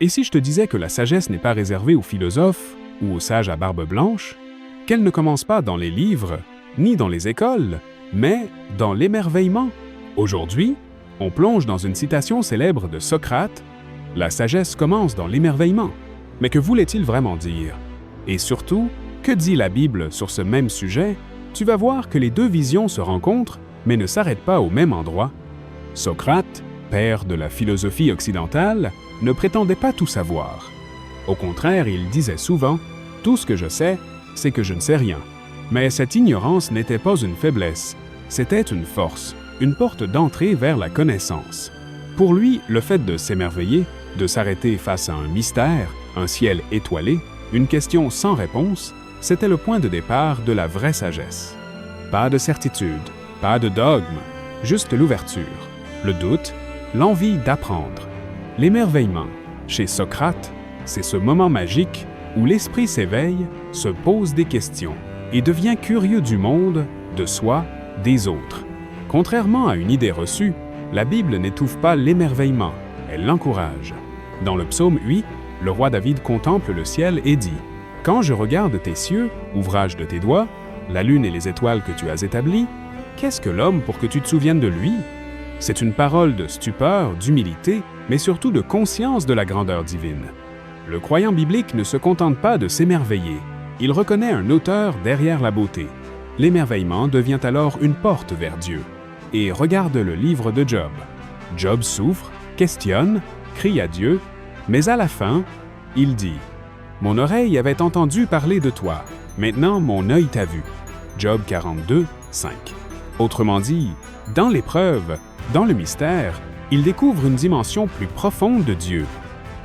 Et si je te disais que la sagesse n'est pas réservée aux philosophes ou aux sages à barbe blanche, qu'elle ne commence pas dans les livres, ni dans les écoles, mais dans l'émerveillement? Aujourd'hui, on plonge dans une citation célèbre de Socrate. La sagesse commence dans l'émerveillement. Mais que voulait-il vraiment dire? Et surtout, que dit la Bible sur ce même sujet? Tu vas voir que les deux visions se rencontrent, mais ne s'arrêtent pas au même endroit. Socrate, père de la philosophie occidentale, ne prétendait pas tout savoir. Au contraire, il disait souvent « Tout ce que je sais, c'est que je ne sais rien ». Mais cette ignorance n'était pas une faiblesse, c'était une force, une porte d'entrée vers la connaissance. Pour lui, le fait de s'émerveiller, de s'arrêter face à un mystère, un ciel étoilé, une question sans réponse, c'était le point de départ de la vraie sagesse. Pas de certitude, pas de dogme, juste l'ouverture, le doute, l'envie d'apprendre. L'émerveillement, chez Socrate, c'est ce moment magique où l'esprit s'éveille, se pose des questions et devient curieux du monde, de soi, des autres. Contrairement à une idée reçue, la Bible n'étouffe pas l'émerveillement, elle l'encourage. Dans le psaume 8, le roi David contemple le ciel et dit « Quand je regarde tes cieux, ouvrage de tes doigts, la lune et les étoiles que tu as établies, qu'est-ce que l'homme pour que tu te souviennes de lui ?» C'est une parole de stupeur, d'humilité, mais surtout de conscience de la grandeur divine. Le croyant biblique ne se contente pas de s'émerveiller, il reconnaît un auteur derrière la beauté. L'émerveillement devient alors une porte vers Dieu. Et regarde le livre de Job. Job souffre, questionne, crie à Dieu, mais à la fin, il dit « Mon oreille avait entendu parler de toi, maintenant mon œil t'a vu. » Job 42, 5. Autrement dit, dans l'épreuve, dans le mystère, il découvre une dimension plus profonde de Dieu.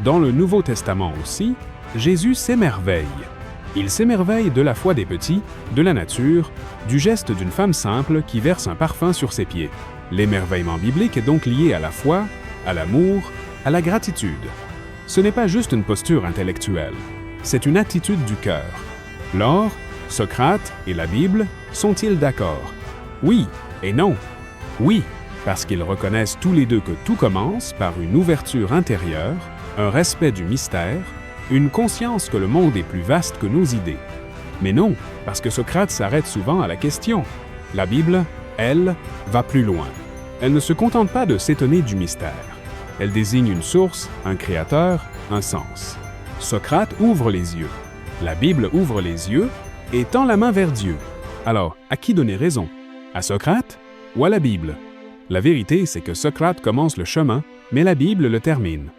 Dans le Nouveau Testament aussi, Jésus s'émerveille. Il s'émerveille de la foi des petits, de la nature, du geste d'une femme simple qui verse un parfum sur ses pieds. L'émerveillement biblique est donc lié à la foi, à l'amour, à la gratitude. Ce n'est pas juste une posture intellectuelle, c'est une attitude du cœur. Lors, Socrate et la Bible sont-ils d'accord? Oui et non. Oui, parce qu'ils reconnaissent tous les deux que tout commence par une ouverture intérieure, un respect du mystère, une conscience que le monde est plus vaste que nos idées. Mais non, parce que Socrate s'arrête souvent à la question. La Bible, elle, va plus loin. Elle ne se contente pas de s'étonner du mystère. Elle désigne une source, un créateur, un sens. Socrate ouvre les yeux. La Bible ouvre les yeux et tend la main vers Dieu. Alors, à qui donner raison? À Socrate ou à la Bible? La vérité, c'est que Socrate commence le chemin, mais la Bible le termine.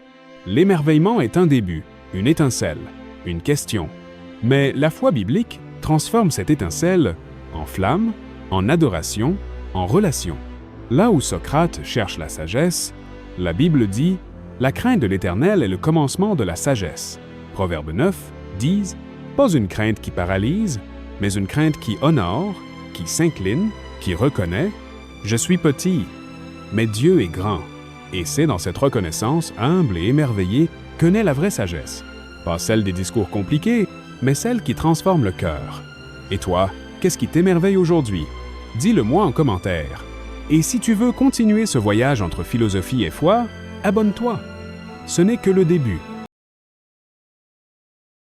L'émerveillement est un début, une étincelle, une question. Mais la foi biblique transforme cette étincelle en flamme, en adoration, en relation. Là où Socrate cherche la sagesse, la Bible dit « La crainte de l'Éternel est le commencement de la sagesse ». Proverbe 9 disent « Pas une crainte qui paralyse, mais une crainte qui honore, qui s'incline, qui reconnaît « Je suis petit, mais Dieu est grand ». Et c'est dans cette reconnaissance humble et émerveillée que naît la vraie sagesse. Pas celle des discours compliqués, mais celle qui transforme le cœur. Et toi, qu'est-ce qui t'émerveille aujourd'hui? Dis-le-moi en commentaire. Et si tu veux continuer ce voyage entre philosophie et foi, abonne-toi. Ce n'est que le début.